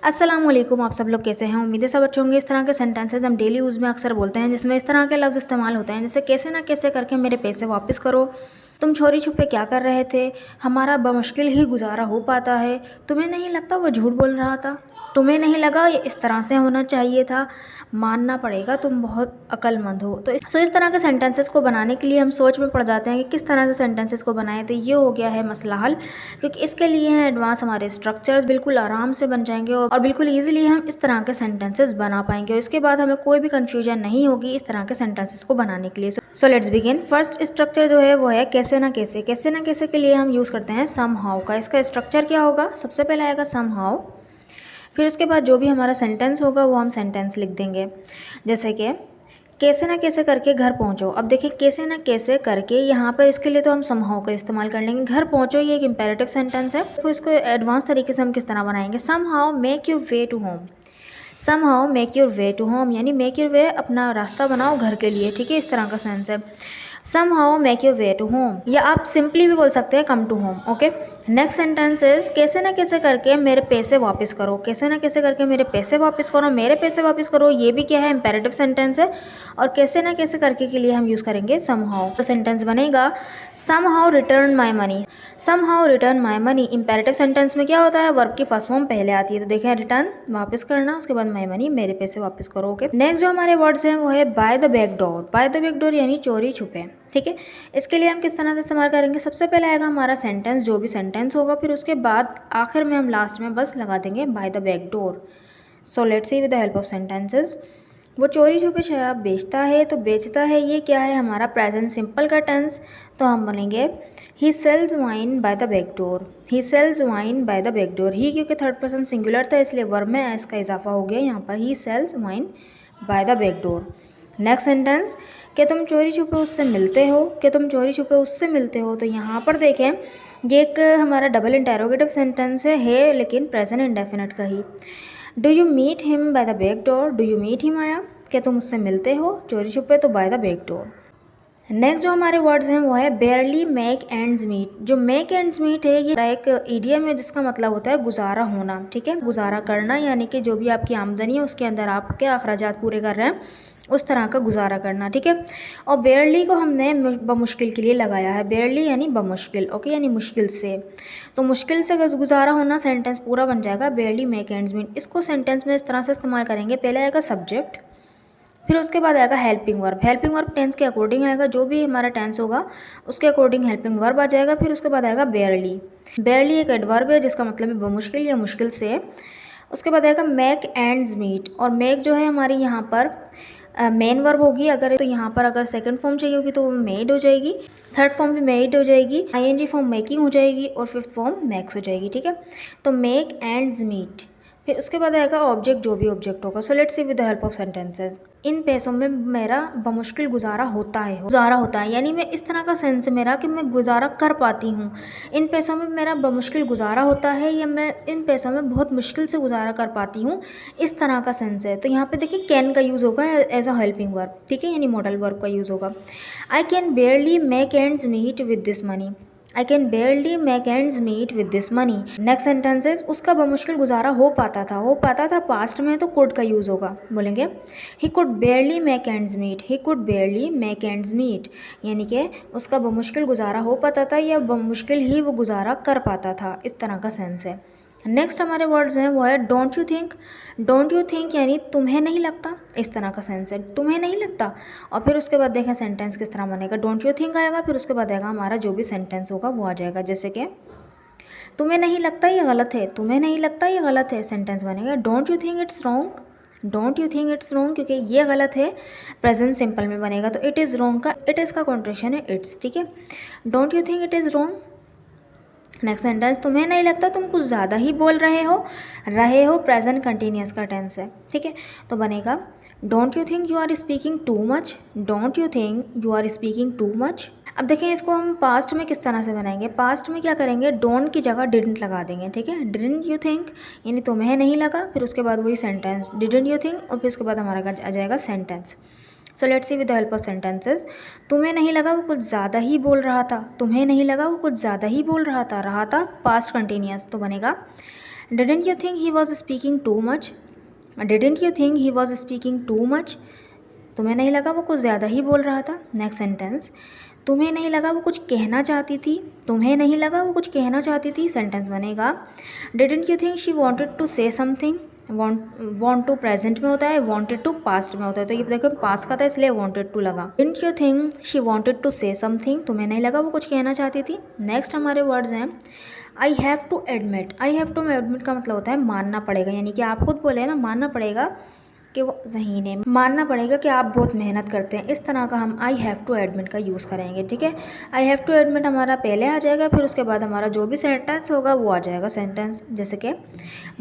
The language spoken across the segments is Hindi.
अस्सलाम वालेकुम। आप सब लोग कैसे हैं? उम्मीद है सब अच्छे होंगे। इस तरह के सेंटेंसेस हम डेली यूज़ में अक्सर बोलते हैं, जिसमें इस तरह के लफ्ज़ इस्तेमाल होते हैं जैसे कैसे ना कैसे करके मेरे पैसे वापस करो, तुम चोरी छुपे क्या कर रहे थे, हमारा बमुश्किल ही गुजारा हो पाता है, तुम्हें नहीं लगता वो झूठ बोल रहा था, तुम्हें नहीं लगा ये इस तरह से होना चाहिए था, मानना पड़ेगा तुम बहुत अक्लमंद हो। तो इस तरह के सेंटेंसेस को बनाने के लिए हम सोच में पड़ जाते हैं कि किस तरह से सेंटेंसेस को बनाएं। तो ये हो गया है मसला हल, क्योंकि इसके लिए हैं एडवांस हमारे स्ट्रक्चर्स बिल्कुल आराम से बन जाएंगे और बिल्कुल ईजिली हम इस तरह के सेंटेंसेस बना पाएंगे और इसके बाद हमें कोई भी कन्फ्यूजन नहीं होगी इस तरह के सेंटेंसेस को बनाने के लिए। So let's begin. First structure जो है वो है कैसे ना कैसे। कैसे ना कैसे के लिए हम यूज़ करते हैं सम हाउ का। इसका स्ट्रक्चर क्या होगा? सबसे पहले आएगा सम हाउ, फिर उसके बाद जो भी हमारा सेंटेंस होगा वो हम सेंटेंस लिख देंगे, जैसे कि कैसे ना कैसे करके घर पहुंचो। अब देखिए कैसे ना कैसे करके, यहाँ पर इसके लिए तो हम समहाउ का इस्तेमाल कर लेंगे। घर पहुंचो ये एक इम्पेरेटिव सेंटेंस है, तो इसको एडवांस तरीके से हम किस तरह बनाएंगे? Somehow make your way to home. Somehow make your way to home यानी मेक योर वे, अपना रास्ता बनाओ घर के लिए, ठीक है, इस तरह का सेंस है। Somehow make your way to home, या आप सिंपली भी बोल सकते हैं come to home. Okay, next sentence is कैसे ना कैसे करके मेरे पैसे वापस करो। कैसे ना कैसे करके मेरे पैसे वापस करो, मेरे पैसे वापस करो, ये भी क्या है? इंपेरेटिव सेंटेंस है। और कैसे ना कैसे करके के लिए हम यूज़ करेंगे समहाउ। तो सेंटेंस बनेगा somehow return my money. Somehow return my money. Imperative sentence में क्या होता है? वर्ब की फर्स्ट फॉर्म पहले आती है, तो देखें रिटर्न वापस करना, उसके बाद माई मनी मेरे पैसे वापस करो। ओके, नेक्स्ट जो हमारे वर्ड्स हैं वो है bye the back door. Bye the back door यानी चोरी छुपे, ठीक है। इसके लिए हम किस तरह से इस्तेमाल करेंगे? सबसे पहले आएगा हमारा सेंटेंस, जो भी सेंटेंस होगा, फिर उसके बाद आखिर में हम लास्ट में बस लगा देंगे bye the back door. So let's see with the help of sentences. वो चोरी छुपे शराब बेचता है, तो बेचता है ये क्या है? हमारा प्रेजेंट सिंपल का टेंस। तो हम बोलेंगे he sells wine by the back door. He sells wine by the back door. He क्योंकि थर्ड पर्सन सिंगुलर था इसलिए वर्ब में एस का इजाफा हो गया यहाँ पर, he sells wine by the back door. Next sentence, क्या तुम चोरी छुपे उससे मिलते हो। क्या तुम चोरी छुपे उससे मिलते हो, तो यहाँ पर देखें ये एक हमारा डबल इंटेरोगेटिव सेंटेंस है लेकिन प्रेजेंट इंडेफिनिट का ही। Do you meet him by the back door. Do you meet him आया, क्या तुम उससे मिलते हो चोरी छुपे, तो by the back door. Next जो हमारे वर्ड्स हैं वो है बेयरली मेक एंड्स मीट। जो मेक एंड्स मीट है ये एक ईडियम है जिसका मतलब होता है गुजारा होना, ठीक है, गुजारा करना, यानी कि जो भी आपकी आमदनी है उसके अंदर आपके अखराजात पूरे कर रहे हैं उस तरह का गुजारा करना, ठीक है। और बेयरली को हमने बमुश्किल के लिए लगाया है। बेयरली यानी बमुश्किल, ओके, यानी मुश्किल से। तो मुश्किल से गुजारा होना सेंटेंस पूरा बन जाएगा बेयरली मेक एंड्स मीट। इसको सेंटेंस में इस तरह से इस्तेमाल करेंगे, पहले आएगा सब्जेक्ट, फिर उसके बाद आएगा helping verb. Helping verb tense के अकॉर्डिंग आएगा, जो भी हमारा टेंस होगा उसके अकॉर्डिंग हेल्पिंग वर्ब आ जाएगा। फिर उसके बाद आएगा बेयरली। बेयरली एक एडवर्ब है जिसका मतलब है बमुश्किल या मुश्किल से। उसके बाद आएगा मेक एंड्स मीट, और मेक जो है हमारी यहाँ पर मेन वर्ब होगी अगर, तो यहाँ पर अगर सेकंड फॉर्म चाहिए होगी तो वो मेड हो जाएगी, थर्ड फॉर्म भी मेड हो जाएगी, आईएनजी फॉर्म मेकिंग हो जाएगी और फिफ्थ फॉर्म मैक्स हो जाएगी, ठीक है। तो मेक एंड्स मीट। फिर उसके बाद आएगा ऑब्जेक्ट, जो भी ऑब्जेक्ट होगा। So let's see with the help of sentences. इन पैसों में मेरा बमुश्किल गुजारा होता है। गुजारा होता है यानी मैं इस तरह का सेंस है मेरा कि मैं गुजारा कर पाती हूँ। इन पैसों में मेरा बमुश्किल गुजारा होता है, या मैं इन पैसों में बहुत मुश्किल से गुजारा कर पाती हूँ, इस तरह का सेंस है। तो यहाँ पे देखिए कैन का यूज़ होगा एज अ हेल्पिंग वर्ब, ठीक है, यानी मॉडल वर्ब का यूज़ होगा। I can barely make ends meet with this money. I can barely make ends meet with this money. Next sentences, उसका बमुश्किल गुजारा हो पाता था। हो पाता था पास्ट में तो कुड का यूज़ होगा, बोलेंगे he could barely make ends meet. He could barely make ends meet यानी कि उसका बमुश्किल गुजारा हो पाता था या बमुश्किल ही वो गुजारा कर पाता था, इस तरह का सेंस है। नेक्स्ट हमारे वर्ड्स हैं वो है don't you think. Don't you think यानी तुम्हें नहीं लगता, इस तरह का सेंस है, तुम्हें नहीं लगता। और फिर उसके बाद देखें सेंटेंस किस तरह बनेगा। डोंट यू थिंक आएगा, फिर उसके बाद आएगा हमारा जो भी सेंटेंस होगा वो आ जाएगा, जैसे कि तुम्हें नहीं लगता ये गलत है। तुम्हें नहीं लगता ये गलत है, सेंटेंस बनेगा don't you think it's wrong. Don't you think it's wrong क्योंकि ये गलत है, प्रेजेंट सिंपल में बनेगा, तो इट इज़ रॉन्ग का इट इज़ का कॉन्ट्रेक्शन है इट्स, ठीक है। Don't you think it is wrong. Next sentence, तुम्हें नहीं लगता तुम कुछ ज़्यादा ही बोल रहे हो प्रेजेंट कंटिन्यूस का टेंस है, ठीक है। तो बनेगा don't you think you are speaking too much. Don't you think you are speaking too much. अब देखें इसको हम पास्ट में किस तरह से बनाएंगे। पास्ट में क्या करेंगे, डोंट की जगह डिडंट लगा देंगे, ठीक है। डिडंट यू थिंक यानी तुम्हें नहीं लगा, फिर उसके बाद वही सेंटेंस डिडंट यू थिंक, और फिर उसके बाद हमारा आ जाएगा sentence. So let's see with the help of sentences. तुम्हें नहीं लगा वो कुछ ज़्यादा ही बोल रहा था। तुम्हें नहीं लगा वो कुछ ज़्यादा ही बोल रहा था। पास्ट कंटिन्यूस, तो बनेगा didn't you think he was speaking too much, didn't you think he was speaking too much, तुम्हें नहीं लगा वो कुछ ज़्यादा ही बोल रहा था। नेक्स्ट सेंटेंस, तुम्हें नहीं लगा वो कुछ कहना चाहती थी, तुम्हें नहीं लगा वो कुछ कहना चाहती थी। सेंटेंस बनेगा didn't you think she wanted to say something, want to present में होता है, वॉन्टेड टू पास्ट में होता है, तो ये देखो पास्ट का था इसलिए वॉन्टेड टू लगा। Didn't you think she wanted to say something, तुम्हें नहीं लगा वो कुछ कहना चाहती थी। नेक्स्ट हमारे वर्ड्स हैं I have to admit, I have to admit का मतलब होता है मानना पड़ेगा, यानी कि आप खुद बोले ना मानना पड़ेगा कि वो ज़हीन है, मानना पड़ेगा कि आप बहुत मेहनत करते हैं, इस तरह का हम आई हैव टू एडमिट का यूज़ करेंगे। ठीक है, आई हैव टू एडमिट हमारा पहले आ जाएगा, फिर उसके बाद हमारा जो भी सेंटेंस होगा वो आ जाएगा सेंटेंस। जैसे कि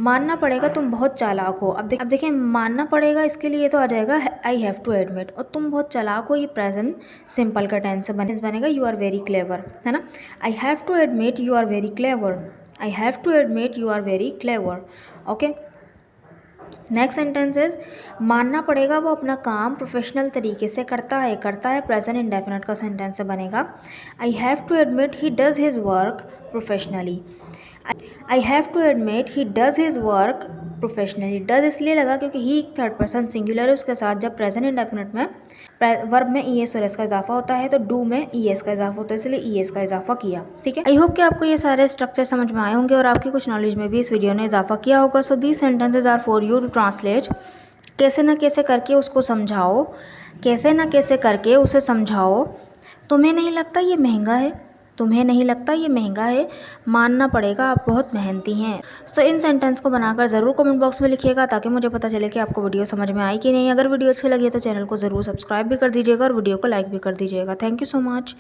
मानना पड़ेगा तुम बहुत चालाक हो, अब देखिए मानना पड़ेगा इसके लिए तो आ जाएगा आई हैव टू एडमिट, और तुम बहुत चालाक हो ये प्रेजेंट सिंपल का टेंस बनेगा यू आर वेरी क्लेवर, है ना। I have to admit you are very clever, I have to admit you are very clever. Okay, next sentences, मानना पड़ेगा वो अपना काम प्रोफेशनल तरीके से करता है, प्रेजेंट इंडेफिनिट का सेंटेंस बनेगा I have to admit he does his work professionally, I have to admit he does his work professionally. Does इसलिए लगा क्योंकि ही थर्ड पर्सन सिंगुलर है, उसके साथ जब प्रेजेंट इंडेफिनिट में वर्ब में ई एस और एस का इजाफा होता है तो डू में ई एस का इजाफा होता है, इसलिए ई एस का इजाफा किया। ठीक है, आई होप कि आपको ये सारे स्ट्रक्चर समझ में आए होंगे और आपकी कुछ नॉलेज में भी इस वीडियो ने इजाफा किया होगा। So these sentences are for you to translate, कैसे ना कैसे करके उसको समझाओ, कैसे ना कैसे करके उसे समझाओ। तुम्हें नहीं लगता ये महंगा है, तुम्हें नहीं लगता ये महंगा है, मानना पड़ेगा आप बहुत मेहनती हैं। सो इन सेंटेंस को बनाकर ज़रूर कमेंट बॉक्स में लिखिएगा ताकि मुझे पता चले कि आपको वीडियो समझ में आई कि नहीं। अगर वीडियो अच्छी लगी तो चैनल को ज़रूर सब्सक्राइब भी कर दीजिएगा और वीडियो को लाइक भी कर दीजिएगा। Thank you so much.